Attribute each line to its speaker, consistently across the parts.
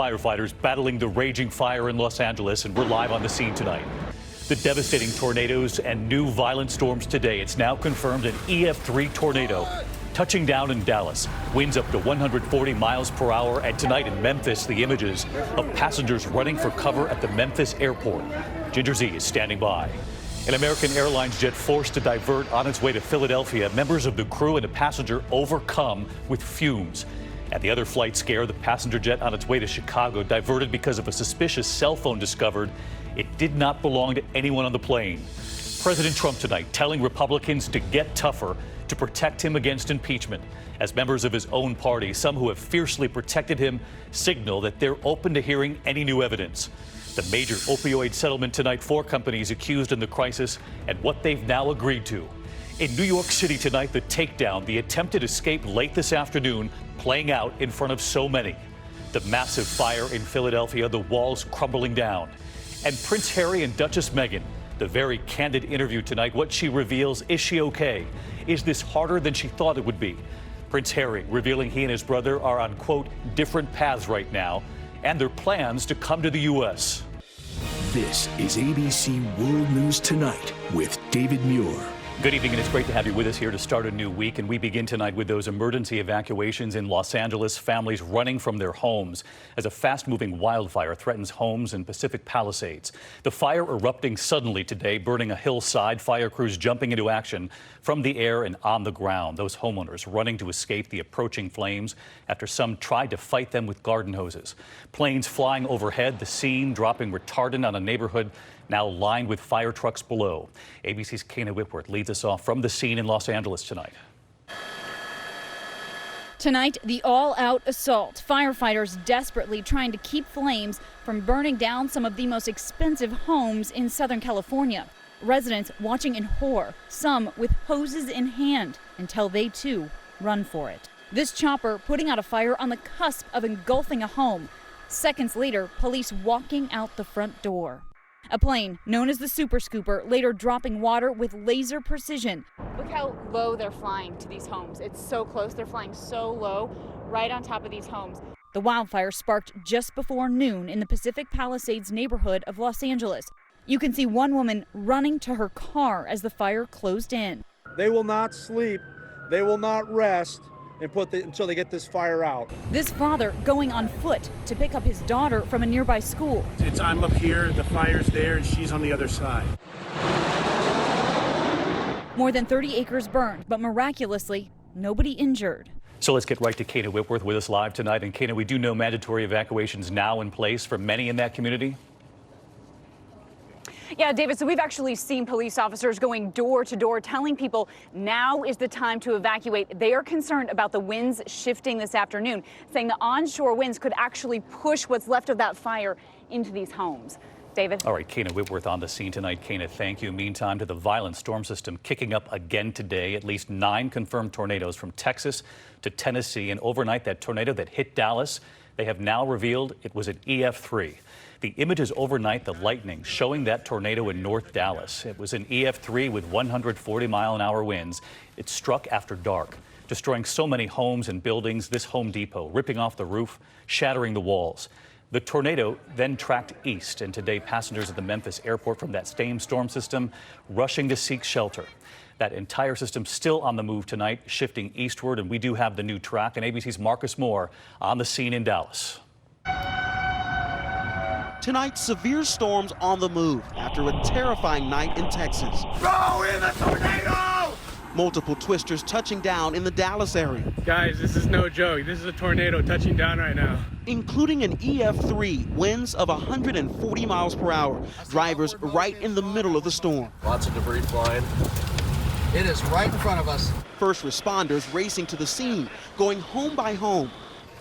Speaker 1: Firefighters battling the raging fire in Los Angeles, and we're live on the scene tonight. The devastating tornadoes and new violent storms today. It's now confirmed an EF3 tornado touching down in Dallas. Winds up to 140 miles per hour. And tonight in Memphis, the images of passengers running for cover at the Memphis airport. Ginger Z is standing by. An American Airlines jet forced to divert on its way to Philadelphia. Members of the crew and a passenger overcome with fumes. At the other flight scare, the passenger jet on its way to Chicago diverted because of a suspicious cell phone discovered. It did not belong to anyone on the plane. President Trump tonight telling Republicans to get tougher to protect him against impeachment. As members of his own party, some who have fiercely protected him, signal that they're open to hearing any new evidence. The major opioid settlement tonight, 4 companies accused in the crisis and what they've now agreed to. In New York City tonight, the takedown, the attempted escape late this afternoon, playing out in front of so many. The massive fire in Philadelphia, the walls crumbling down. And Prince Harry and Duchess Meghan, the very candid interview tonight. What she reveals, is she okay? Is this harder than she thought it would be? Prince Harry revealing he and his brother are on, quote, different paths right now, and their plans to come to the U.S.
Speaker 2: This is ABC World News Tonight with David Muir.
Speaker 1: Good evening, and it's great to have you with us here to start a new week. And we begin tonight with those emergency evacuations in Los Angeles, families running from their homes as a fast-moving wildfire threatens homes in Pacific Palisades. The fire erupting suddenly today, burning a hillside, fire crews jumping into action from the air and on the ground. Those homeowners running to escape the approaching flames after some tried to fight them with garden hoses. Planes flying overhead, the scene dropping retardant on a neighborhood now lined with fire trucks below. ABC's Kana Whitworth leads us off from the scene in Los Angeles tonight.
Speaker 3: Tonight, the all-out assault. Firefighters desperately trying to keep flames from burning down some of the most expensive homes in Southern California. Residents watching in horror, some with hoses in hand, until they too run for it. This chopper putting out a fire on the cusp of engulfing a home. Seconds later, police walking out the front door. A plane known as the Super Scooper later dropping water with laser precision. Look how low they're flying to these homes. It's so close. They're flying so low right on top of these homes. The wildfire sparked just before noon in the Pacific Palisades neighborhood of Los Angeles. You can see one woman running to her car as the fire closed in.
Speaker 4: They will not sleep. They will not rest until they get this fire out.
Speaker 3: This father going on foot to pick up his daughter from a nearby school.
Speaker 5: I'm up here, the fire's there, and she's on the other side.
Speaker 3: More than 30 acres burned, but miraculously, nobody injured.
Speaker 1: So let's get right to Kana Whitworth with us live tonight. And Kana, we do know mandatory evacuations now in place for many in that community.
Speaker 6: Yeah, David, so we've actually seen police officers going door to door telling people now is the time to evacuate. They are concerned about the winds shifting this afternoon, saying the onshore winds could actually push what's left of that fire into these homes. David?
Speaker 1: All right, Kana Whitworth on the scene tonight. Kana, thank you. Meantime, to the violent storm system kicking up again today. At least 9 confirmed tornadoes from Texas to Tennessee. And overnight, that tornado that hit Dallas, they have now revealed it was an EF3. The images overnight, the lightning showing that tornado in North Dallas. It was an EF3 with 140-mile-an-hour winds. It struck after dark, destroying so many homes and buildings. This Home Depot ripping off the roof, shattering the walls. The tornado then tracked east, and today passengers at the Memphis airport from that same storm system rushing to seek shelter. That entire system still on the move tonight, shifting eastward, and we do have the new track. And ABC's Marcus Moore on the scene in Dallas.
Speaker 7: Tonight, severe storms on the move after a terrifying night in Texas.
Speaker 8: Go in the tornado!
Speaker 7: Multiple twisters touching down in the Dallas area.
Speaker 5: Guys, this is no joke. This is a tornado touching down right now.
Speaker 7: Including an EF3, winds of 140 miles per hour. Drivers right in the middle of the storm.
Speaker 9: Lots of debris flying.
Speaker 10: It is right in front of us.
Speaker 7: First responders racing to the scene, going home by home,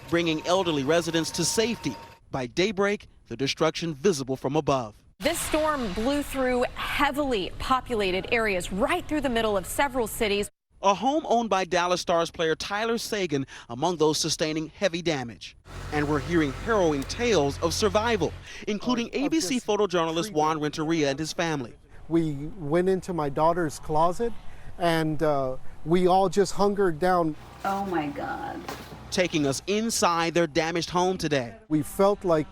Speaker 7: bringing elderly residents to safety. By daybreak, the destruction visible from above.
Speaker 11: This storm blew through heavily populated areas right through the middle of several cities.
Speaker 7: A home owned by Dallas Stars player Tyler Sagan among those sustaining heavy damage. And we're hearing harrowing tales of survival, including ABC photojournalist Juan Renteria and his family.
Speaker 12: We went into my daughter's closet and we all just hungered down.
Speaker 13: Oh my God.
Speaker 7: taking us inside their damaged home today.
Speaker 12: We felt like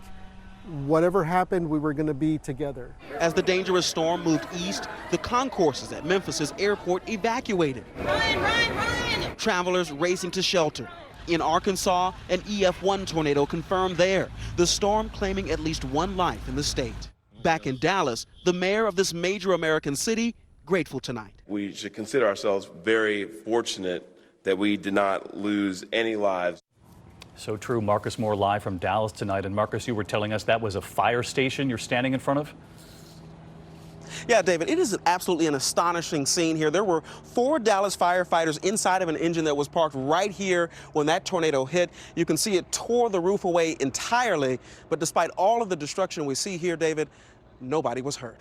Speaker 12: whatever happened, we were going to be together.
Speaker 7: As the dangerous storm moved east, the concourses at Memphis's airport evacuated. Run! Travelers racing to shelter. In Arkansas, an EF1 tornado confirmed there, the storm claiming at least one life in the state. Back in Dallas, the mayor of this major American city grateful tonight.
Speaker 9: We should consider ourselves very fortunate that we did not lose any lives.
Speaker 1: So true. Marcus Moore live from Dallas tonight. And Marcus, you were telling us that was a fire station you're standing in front of?
Speaker 7: Yeah, David, it is absolutely an astonishing scene here. There were 4 Dallas firefighters inside of an engine that was parked right here when that tornado hit. You can see it tore the roof away entirely. But despite all of the destruction we see here, David, nobody was hurt.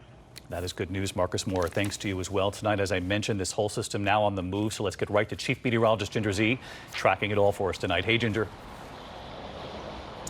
Speaker 1: That is good news, Marcus Moore. Thanks to you as well tonight. As I mentioned, this whole system now on the move. So let's get right to Chief Meteorologist Ginger Zee, tracking it all for us tonight. Hey, Ginger.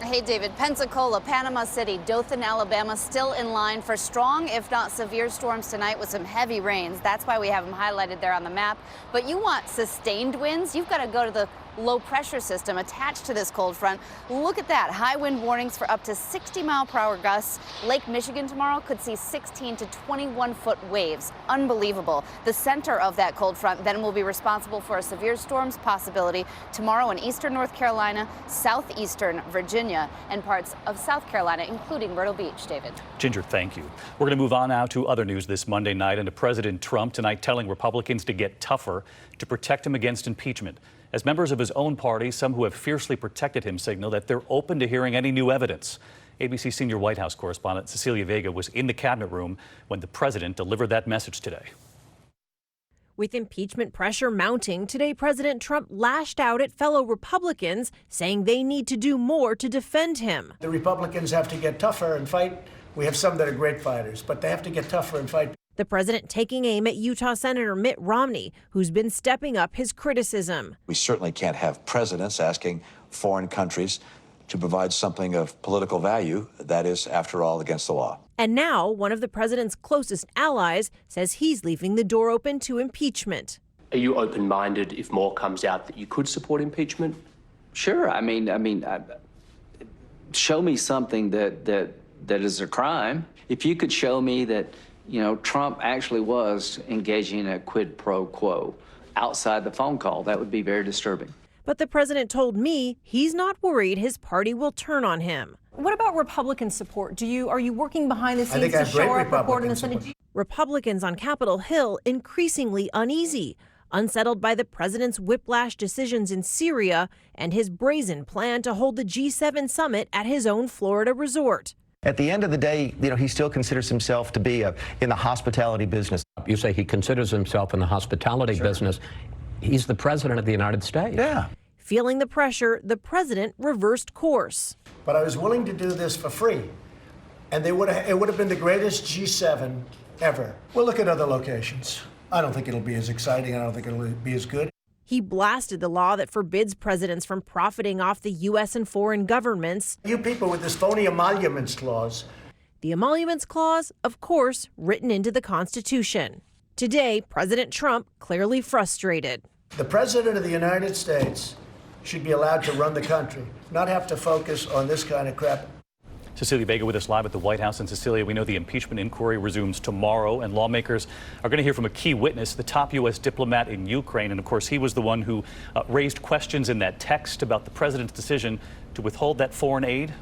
Speaker 13: Hey, David. Pensacola, Panama City, Dothan, Alabama, still in line for strong, if not severe storms tonight with some heavy rains. That's why we have them highlighted there on the map. But you want sustained winds? You've got to go to the low pressure system attached to this cold front. Look at that. High wind warnings for up to 60-mile-per-hour gusts. Lake Michigan tomorrow could see 16 to 21-foot waves. Unbelievable. The center of that cold front then will be responsible for a severe storms possibility tomorrow in eastern North Carolina, southeastern Virginia, and parts of South Carolina, including Myrtle Beach. David.
Speaker 1: Ginger, thank you. We're going to move on now to other news this Monday night and to President Trump tonight telling Republicans to get tougher to protect him against impeachment. As members of his own party, some who have fiercely protected him signal that they're open to hearing any new evidence. ABC senior White House correspondent Cecilia Vega was in the cabinet room when the president delivered that message today.
Speaker 14: With impeachment pressure mounting, today President Trump lashed out at fellow Republicans, saying they need to do more to defend him.
Speaker 15: The Republicans have to get tougher and fight. We have some that are great fighters, but they have to get tougher and fight.
Speaker 14: The president taking aim at Utah Senator Mitt Romney, who's been stepping up his criticism.
Speaker 16: We certainly can't have presidents asking foreign countries to provide something of political value that is, after all, against the law.
Speaker 14: And now one of the president's closest allies says he's leaving the door open to impeachment.
Speaker 17: Are you open-minded if more comes out that you could support impeachment?
Speaker 18: Sure. I mean, show me something that is a crime. If you could show me that, you know, Trump actually was engaging in a quid pro quo outside the phone call, that would be very disturbing.
Speaker 14: But the president told me he's not worried his party will turn on him.
Speaker 11: What about Republican support? Are you working behind the scenes
Speaker 15: I think I have
Speaker 11: to show
Speaker 15: great
Speaker 11: up report in the
Speaker 15: Republican
Speaker 11: Senate?
Speaker 14: Republicans on Capitol Hill increasingly uneasy, unsettled by the president's whiplash decisions in Syria and his brazen plan to hold the G7 summit at his own Florida resort.
Speaker 19: At the end of the day, you know, he still considers himself to be in the hospitality business.
Speaker 20: You say he considers himself in the hospitality business. He's the president of the United States.
Speaker 19: Yeah.
Speaker 14: Feeling the pressure, the president reversed course.
Speaker 15: But I was willing to do this for free. And it would have been the greatest G7 ever. We'll look at other locations. I don't think it'll be as exciting. I don't think it'll be as good.
Speaker 14: He blasted the law that forbids presidents from profiting off the U.S. and foreign governments.
Speaker 15: You people with this phony emoluments clause.
Speaker 14: The emoluments clause, of course, written into the Constitution. Today, President Trump clearly frustrated.
Speaker 15: The President of the United States should be allowed to run the country, not have to focus on this kind of crap.
Speaker 1: Cecilia Vega with us live at the White House. And Cecilia, we know the impeachment inquiry resumes tomorrow, and lawmakers are going to hear from a key witness, the top U.S. diplomat in Ukraine. And of course, he was the one who raised questions in that text about the president's decision to withhold that foreign aid.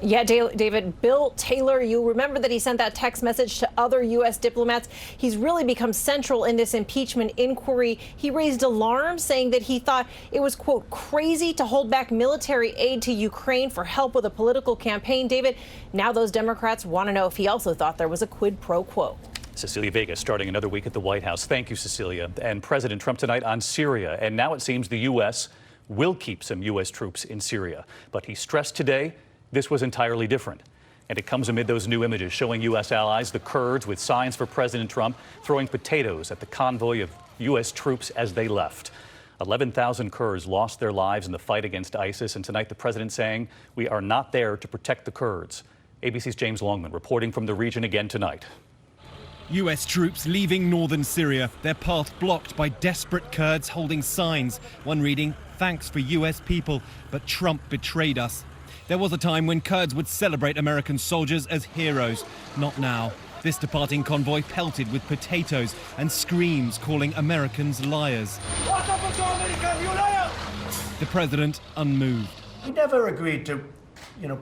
Speaker 11: Yeah, David, Bill Taylor, you remember that he sent that text message to other U.S. diplomats. He's really become central in this impeachment inquiry. He raised alarm, saying that he thought it was, quote, crazy to hold back military aid to Ukraine for help with a political campaign. David, now those Democrats want to know if he also thought there was a quid pro quo.
Speaker 1: Cecilia Vega starting another week at the White House. Thank you, Cecilia. And President Trump tonight on Syria. And now it seems the U.S. will keep some U.S. troops in Syria. But he stressed today this was entirely different. And it comes amid those new images showing U.S. allies, the Kurds, with signs for President Trump, throwing potatoes at the convoy of U.S. troops as they left. 11,000 Kurds lost their lives in the fight against ISIS. And tonight the president saying we are not there to protect the Kurds. ABC's James Longman reporting from the region again tonight.
Speaker 21: U.S. troops leaving northern Syria, their path blocked by desperate Kurds holding signs. One reading, thanks for US people, but Trump betrayed us. There was a time when Kurds would celebrate American soldiers as heroes. Not now. This departing convoy pelted with potatoes and screams calling Americans liars. The president unmoved.
Speaker 15: We never agreed to,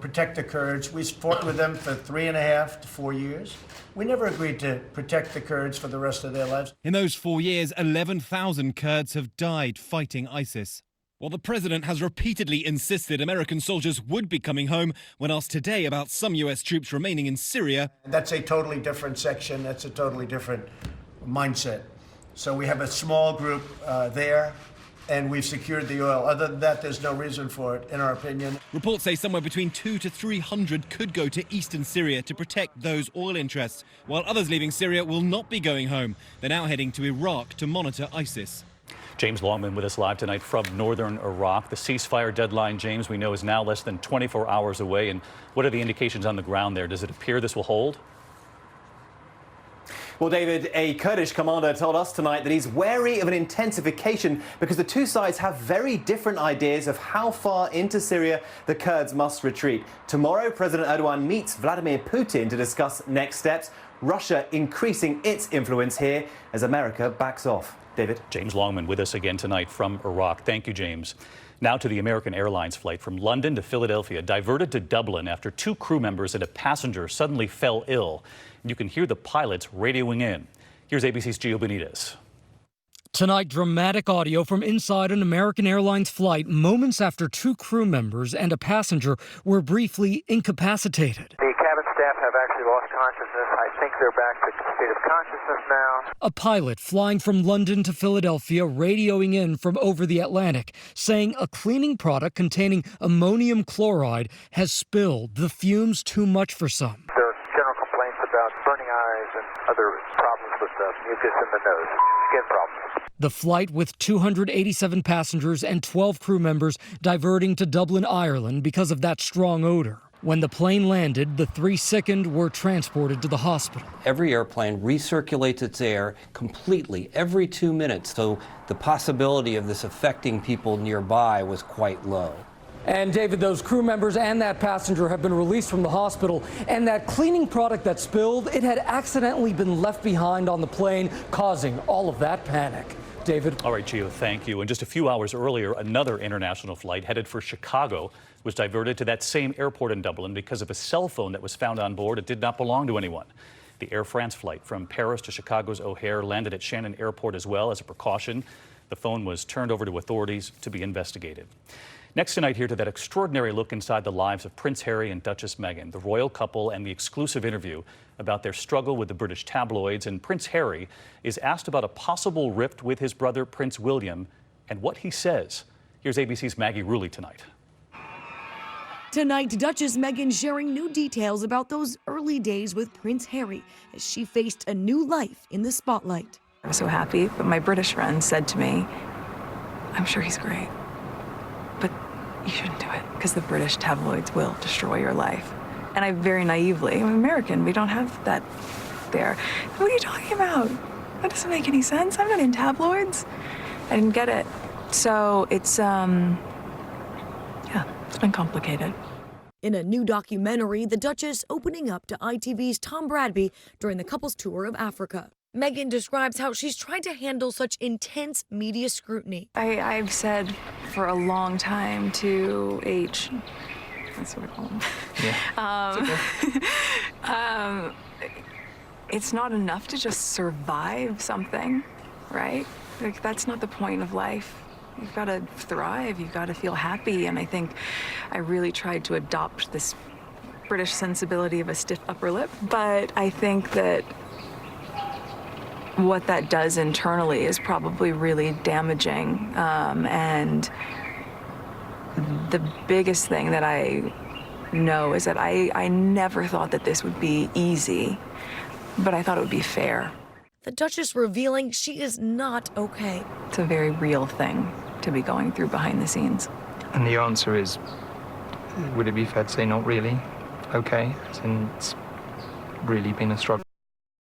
Speaker 15: protect the Kurds. We fought with them for 3.5 to 4 years. We never agreed to protect the Kurds for the rest of their lives.
Speaker 21: In those 4 years, 11,000 Kurds have died fighting ISIS. While the president has repeatedly insisted American soldiers would be coming home, when asked today about some US troops remaining in Syria.
Speaker 15: That's a totally different section. That's a totally different mindset. So we have a small group there, and we've secured the oil. Other than that, there's no reason for it, in our opinion.
Speaker 21: Reports say somewhere between 200 to 300 could go to eastern Syria to protect those oil interests, while others leaving Syria will not be going home. They're now heading to Iraq to monitor ISIS.
Speaker 1: James Longman with us live tonight from northern Iraq. The ceasefire deadline, James, we know is now less than 24 hours away. And what are the indications on the ground there? Does it appear this will hold?
Speaker 2: Well, David, a Kurdish commander told us tonight that he's wary of an intensification because the two sides have very different ideas of how far into Syria the Kurds must retreat. Tomorrow, President Erdogan meets Vladimir Putin to discuss next steps. Russia increasing its influence here as America backs off. David.
Speaker 1: James Longman with us again tonight from Iraq. Thank you, James. Now to the American Airlines flight from London to Philadelphia, diverted to Dublin after 2 crew members and a passenger suddenly fell ill. You can hear the pilots radioing in. Here's ABC's Gio Benitez.
Speaker 22: Tonight, dramatic audio from inside an American Airlines flight moments after 2 crew members and a passenger were briefly incapacitated.
Speaker 23: The cabin staff have actually lost consciousness. I think they're back to a state of consciousness now.
Speaker 22: A pilot flying from London to Philadelphia radioing in from over the Atlantic, saying a cleaning product containing ammonium chloride has spilled, the fumes too much for some.
Speaker 23: There are general complaints about burning eyes and other problems with the mucus in the nose, skin problems.
Speaker 22: The flight with 287 passengers and 12 crew members diverting to Dublin, Ireland because of that strong odor. When the plane landed, the 3 sickened were transported to the hospital.
Speaker 24: Every airplane recirculates its air completely every 2 minutes, so the possibility of this affecting people nearby was quite low.
Speaker 22: And David, those crew members and that passenger have been released from the hospital, and that cleaning product that spilled, it had accidentally been left behind on the plane, causing all of that panic. David.
Speaker 1: All right, Gio, thank you. And just a few hours earlier, another international flight headed for Chicago was diverted to that same airport in Dublin because of a cell phone that was found on board. It did not belong to anyone. The Air France flight from Paris to Chicago's O'Hare landed at Shannon Airport as well as a precaution. The phone was turned over to authorities to be investigated. Next tonight, here to that extraordinary look inside the lives of Prince Harry and Duchess Meghan, the royal couple, and the exclusive interview about their struggle with the British tabloids. And Prince Harry is asked about a possible rift with his brother, Prince William, and what he says. Here's ABC's Maggie Rulli tonight.
Speaker 25: Tonight, Duchess Meghan sharing new details about those early days with Prince Harry as she faced a new life in the spotlight.
Speaker 26: I was so happy, but my British friend said to me, I'm sure he's great, but you shouldn't do it because the British tabloids will destroy your life. And I very naively, I'm American, we don't have that there. What are you talking about? That doesn't make any sense. I'm not in tabloids. I didn't get it. So it's, yeah, it's been complicated.
Speaker 25: In a new documentary, the Duchess opening up to ITV's Tom Bradby during the couple's tour of Africa. Meghan describes how she's tried to handle such intense media scrutiny.
Speaker 26: I've said for a long time to H, that's what I call him. Yeah. It's not enough to just survive something, right? Like, that's not the point of life. You've got to thrive, you've got to feel happy, and I think I really tried to adopt this British sensibility of a stiff upper lip, but I think that what that does internally is probably really damaging, and the biggest thing that I know is that I never thought that this would be easy, but I thought it would be fair.
Speaker 25: The Duchess revealing she is not okay.
Speaker 26: It's a very real thing to be going through behind the scenes.
Speaker 27: And the answer is, would it be fair to say not really okay? It's really been a struggle.